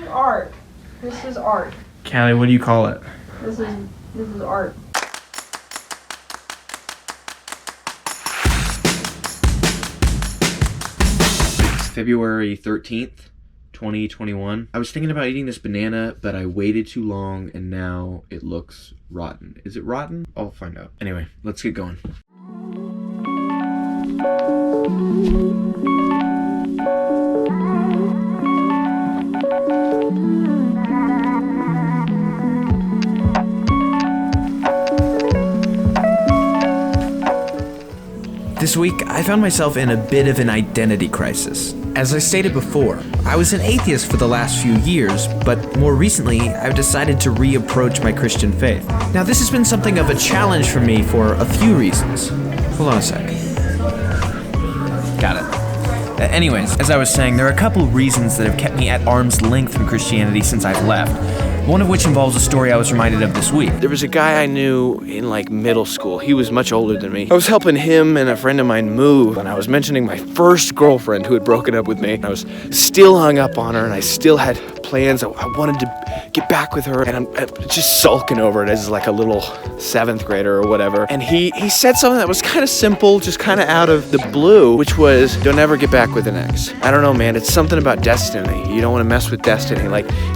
art. This is art. Callie, what do you call it? This is art. It's February 13th, 2021. I was thinking about eating this banana, but I waited too long and now it looks rotten. Is it rotten? I'll find out. Anyway, let's get going. This week, I found myself in a bit of an identity crisis. As I stated before, I was an atheist for the last few years, but more recently, I've decided to reapproach my Christian faith. Now, this has been something of a challenge for me for a few reasons. Hold on a sec. Got it. Anyways, as I was saying, there are a couple reasons that have kept me at arm's length from Christianity since I've left. One of which involves a story I was reminded of this week. There was a guy I knew in middle school. He was much older than me. I was helping him and a friend of mine move, and I was mentioning my first girlfriend who had broken up with me. I was still hung up on her, and I still had plans. I wanted to get back with her, and I'm just sulking over it as a little 7th grader or whatever. And he said something that was kind of simple, just kind of out of the blue, which was, don't ever get back with an ex. I don't know, man. It's something about destiny. You don't want to mess with destiny.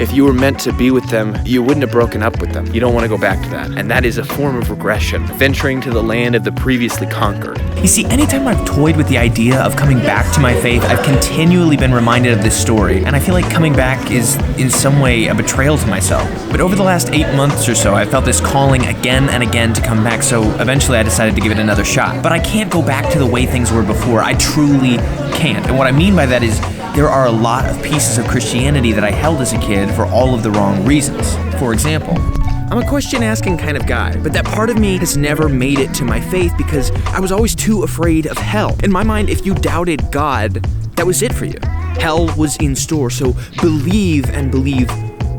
If you were meant to be with them, you wouldn't have broken up with them. You don't want to go back to that. And that is a form of regression, venturing to the land of the previously conquered. You see, anytime I've toyed with the idea of coming back to my faith, I've continually been reminded of this story, and I feel like coming back is in some way a betrayal to myself. But over the last 8 months or so, I felt this calling again and again to come back, so eventually I decided to give it another shot. But I can't go back to the way things were before. I truly can't. And what I mean by that is, there are a lot of pieces of Christianity that I held as a kid for all of the wrong reasons. For example, I'm a question-asking kind of guy, but that part of me has never made it to my faith because I was always too afraid of hell. In my mind, if you doubted God, that was it for you. Hell was in store, so believe and believe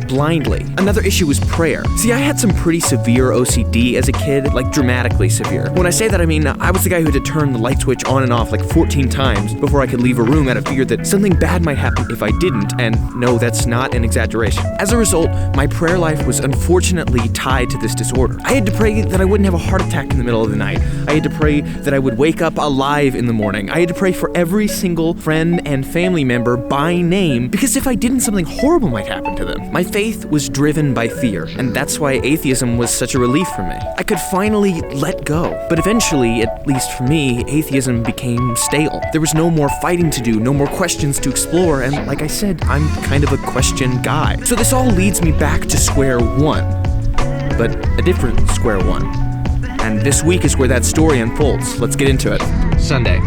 blindly. Another issue was prayer. See, I had some pretty severe OCD as a kid, dramatically severe. When I say that, I mean, I was the guy who had to turn the light switch on and off 14 times before I could leave a room out of fear that something bad might happen if I didn't, and no, that's not an exaggeration. As a result, my prayer life was unfortunately tied to this disorder. I had to pray that I wouldn't have a heart attack in the middle of the night. I had to pray that I would wake up alive in the morning. I had to pray for every single friend and family member by name, because if I didn't, something horrible might happen to them. My faith was driven by fear, and that's why atheism was such a relief for me. I could finally let go. But eventually, at least for me, atheism became stale. There was no more fighting to do, no more questions to explore, and like I said, I'm kind of a question guy. So this all leads me back to square one, but a different square one. And this week is where that story unfolds. Let's get into it. Sunday.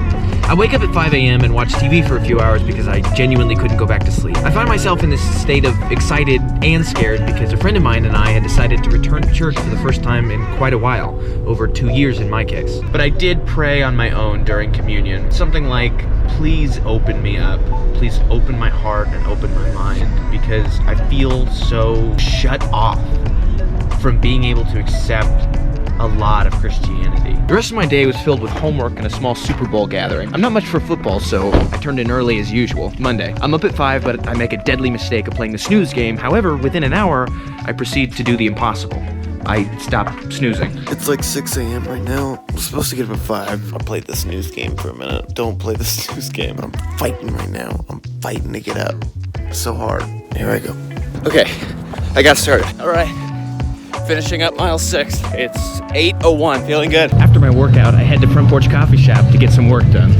I wake up at 5 a.m. and watch TV for a few hours because I genuinely couldn't go back to sleep. I find myself in this state of excited and scared because a friend of mine and I had decided to return to church for the first time in quite a while, over 2 years in my case. But I did pray on my own during communion, something like, please open me up, please open my heart and open my mind, because I feel so shut off from being able to accept a lot of Christianity. The rest of my day was filled with homework and a small Super Bowl gathering. I'm not much for football, so I turned in early as usual. Monday. I'm up at 5, but I make a deadly mistake of playing the snooze game. However, within an hour, I proceed to do the impossible. I stop snoozing. It's 6 a.m. right now. I'm supposed to get up at 5. I played the snooze game for a minute. Don't play the snooze game. I'm fighting right now. I'm fighting to get up. It's so hard. Here I go. Okay, I got started. All right. Finishing up mile 6. It's 8:01. Feeling good. After my workout, I head to Front Porch Coffee Shop to get some work done.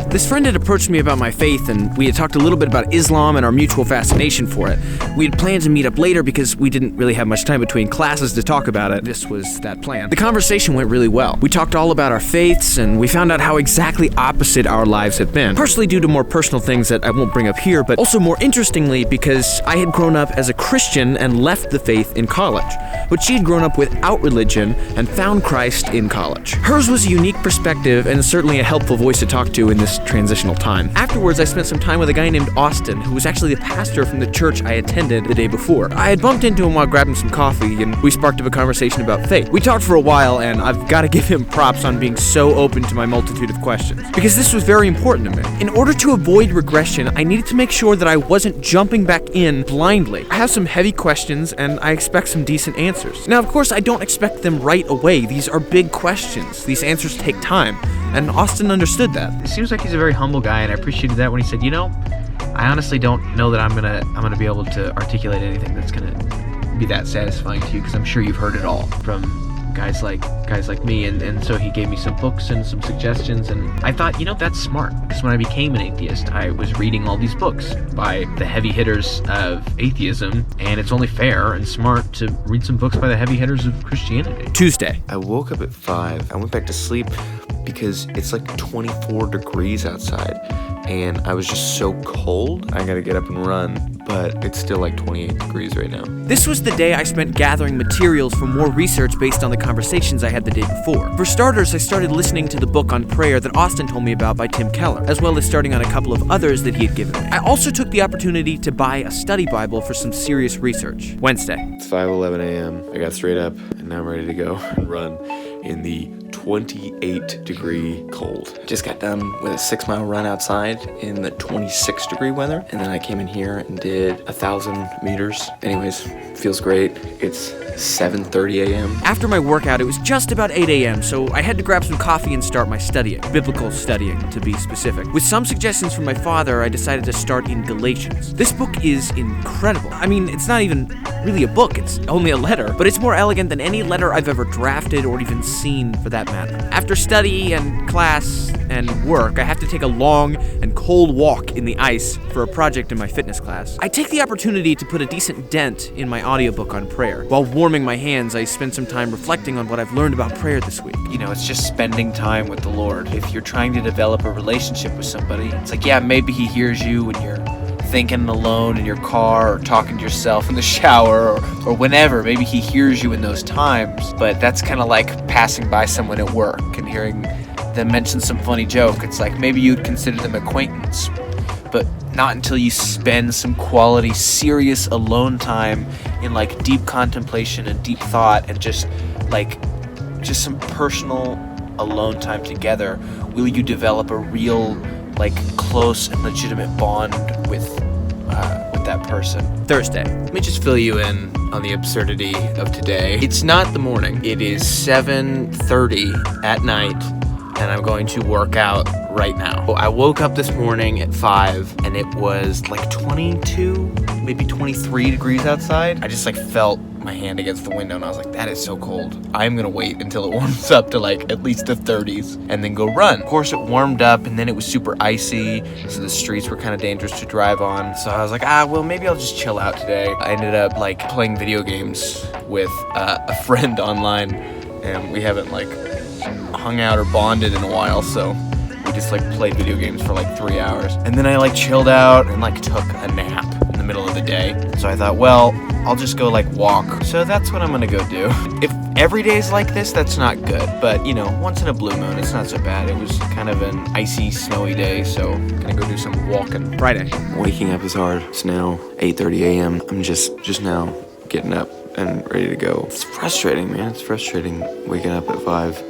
This friend had approached me about my faith, and we had talked a little bit about Islam and our mutual fascination for it. We had planned to meet up later because we didn't really have much time between classes to talk about it. This was that plan. The conversation went really well. We talked all about our faiths, and we found out how exactly opposite our lives had been. Partially due to more personal things that I won't bring up here, but also more interestingly because I had grown up as a Christian and left the faith in college. But she had grown up without religion and found Christ in college. Hers was a unique perspective and certainly a helpful voice to talk to in this transitional time. Afterwards, I spent some time with a guy named Austin, who was actually the pastor from the church I attended the day before. I had bumped into him while grabbing some coffee, and we sparked up a conversation about faith. We talked for a while, and I've got to give him props on being so open to my multitude of questions, because this was very important to me. In order to avoid regression, I needed to make sure that I wasn't jumping back in blindly. I have some heavy questions, and I expect some decent answers. Now, of course, I don't expect them right away. These are big questions. These answers take time, and Austin understood that. It seems like he's a very humble guy, and I appreciated that when he said, you know, I honestly don't know that I'm gonna be able to articulate anything that's gonna be that satisfying to you, because I'm sure you've heard it all from guys like me, and so he gave me some books and some suggestions, and I thought, you know, that's smart, because when I became an atheist, I was reading all these books by the heavy hitters of atheism, and it's only fair and smart to read some books by the heavy hitters of Christianity. Tuesday. I woke up at 5. I went back to sleep because it's like 24 degrees outside, and I was just so cold. I gotta get up and run, but it's still like 28 degrees right now. This was the day I spent gathering materials for more research based on the conversations I had the day before. For starters, I started listening to the book on prayer that Austin told me about by Tim Keller, as well as starting on a couple of others that he had given me. I also took the opportunity to buy a study Bible for some serious research. Wednesday. It's 5:11 a.m. I got straight up, and now I'm ready to go and run in the 28-degree cold. Just got done with a 6-mile run outside in the 26-degree weather, and then I came in here and did 1,000 meters. Anyways, feels great. It's 7:30 a.m. After my workout, it was just about 8 a.m., so I had to grab some coffee and start my studying. Biblical studying, to be specific. With some suggestions from my father, I decided to start in Galatians. This book is incredible. I mean, it's not even really a book, it's only a letter, but it's more elegant than any letter I've ever drafted or even seen, for that matter. After study and class and work, I have to take a long and cold walk in the ice for a project in my fitness class. I take the opportunity to put a decent dent in my audiobook on prayer. While warming my hands, I spend some time reflecting on what I've learned about prayer this week. You know, it's just spending time with the Lord. If you're trying to develop a relationship with somebody, it's like, yeah, maybe he hears you when you're thinking alone in your car or talking to yourself in the shower or whenever. Maybe he hears you in those times, but that's kind of like passing by someone at work and hearing them mention some funny joke. It's like maybe you'd consider them acquaintance, but not until you spend some quality, serious alone time in like deep contemplation and deep thought and just some personal alone time together will you develop a real, like, close and legitimate bond with that person. Thursday. Let me just fill you in on the absurdity of today. It's not the morning. It is 7:30 at night, and I'm going to work out right now. I woke up this morning at 5, and it was like 22, maybe 23 degrees outside. I just like felt my hand against the window, and I was like, that is so cold. I'm gonna wait until it warms up to like at least the 30s and then go run. Of course, it warmed up, and then it was super icy, so the streets were kind of dangerous to drive on. So I was like, well, maybe I'll just chill out today. I ended up like playing video games with a friend online, and we haven't like hung out or bonded in a while, so we just like played video games for like 3 hours. And then I like chilled out and like took a nap in the middle of the day. So I thought, well, I'll just go like walk. So that's what I'm gonna go do. If every day's like this, that's not good. But you know, once in a blue moon, it's not so bad. It was kind of an icy, snowy day, so I'm gonna go do some walking. Friday. Waking up is hard. It's now 8:30 a.m. I'm just now getting up and ready to go. It's frustrating, man. It's frustrating waking up at 5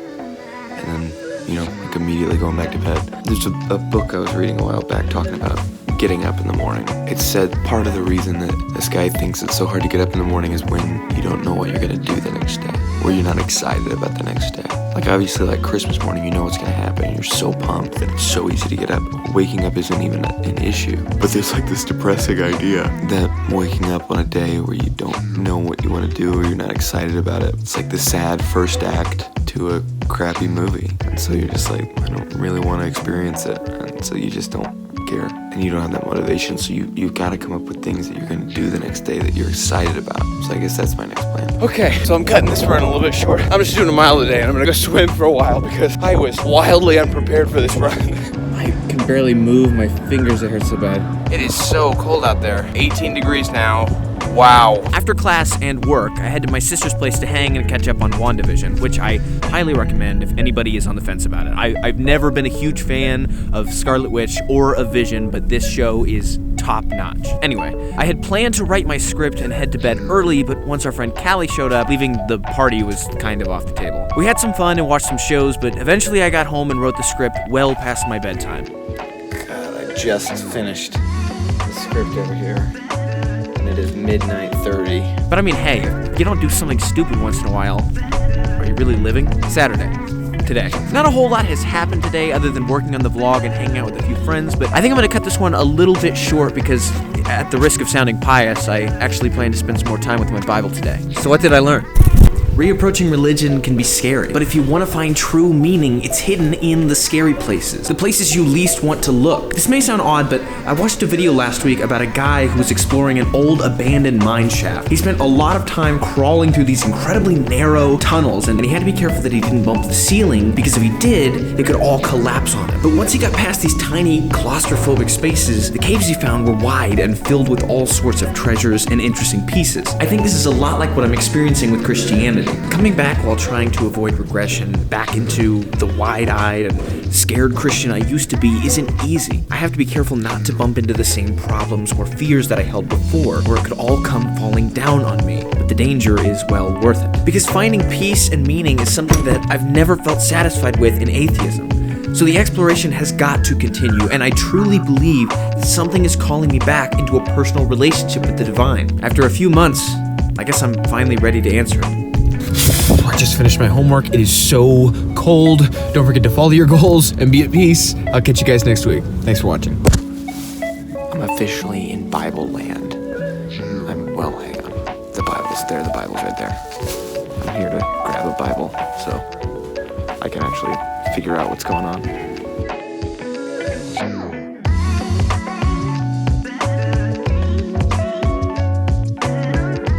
and then, you know, like immediately going back to bed. There's a book I was reading a while back talking about getting up in the morning. It said part of the reason that this guy thinks it's so hard to get up in the morning is when you don't know what you're gonna do the next day, or you're not excited about the next day. Like obviously like Christmas morning, you know what's gonna happen. You're so pumped that it's so easy to get up. Waking up isn't even an issue. But there's like this depressing idea that waking up on a day where you don't know what you wanna do or you're not excited about it, it's like the sad first act to a crappy movie. And so you're just like, I don't really want to experience it. And so you just don't care. And you don't have that motivation. So you've got to come up with things that you're going to do the next day that you're excited about. So I guess that's my next plan. Okay, so I'm cutting this run a little bit short. I'm just doing a mile a day, and I'm gonna go swim for a while because I was wildly unprepared for this run. I can barely move my fingers, it hurts so bad. It is so cold out there. 18 degrees now, Wow. After class and work, I head to my sister's place to hang and catch up on WandaVision, which I highly recommend if anybody is on the fence about it. I've never been a huge fan of Scarlet Witch or of Vision, but this show is top-notch. Anyway, I had planned to write my script and head to bed early, but once our friend Callie showed up, leaving the party was kind of off the table. We had some fun and watched some shows, but eventually I got home and wrote the script well past my bedtime. I just finished the script over here, and it is midnight 30. But I mean, hey, if you don't do something stupid once in a while, are you really living? Saturday. Today. Not a whole lot has happened today other than working on the vlog and hanging out with a few friends, but I think I'm gonna cut this one a little bit short because at the risk of sounding pious, I actually plan to spend some more time with my Bible today. So what did I learn? Reapproaching religion can be scary, but if you want to find true meaning, it's hidden in the scary places, the places you least want to look. This may sound odd, but I watched a video last week about a guy who was exploring an old abandoned mine shaft. He spent a lot of time crawling through these incredibly narrow tunnels, and he had to be careful that he didn't bump the ceiling, because if he did, it could all collapse on him. But once he got past these tiny, claustrophobic spaces, the caves he found were wide and filled with all sorts of treasures and interesting pieces. I think this is a lot like what I'm experiencing with Christianity. Coming back while trying to avoid regression, back into the wide-eyed and scared Christian I used to be isn't easy. I have to be careful not to bump into the same problems or fears that I held before, or it could all come falling down on me. But the danger is well worth it. Because finding peace and meaning is something that I've never felt satisfied with in atheism. So the exploration has got to continue, and I truly believe that something is calling me back into a personal relationship with the divine. After a few months, I guess I'm finally ready to answer it. I just finished my homework. It is so cold. Don't forget to follow your goals and be at peace. I'll catch you guys next week. Thanks for watching. I'm officially in Bible land. Well, hang on. The Bible's there. The Bible's right there. I'm here to grab a Bible so I can actually figure out what's going on.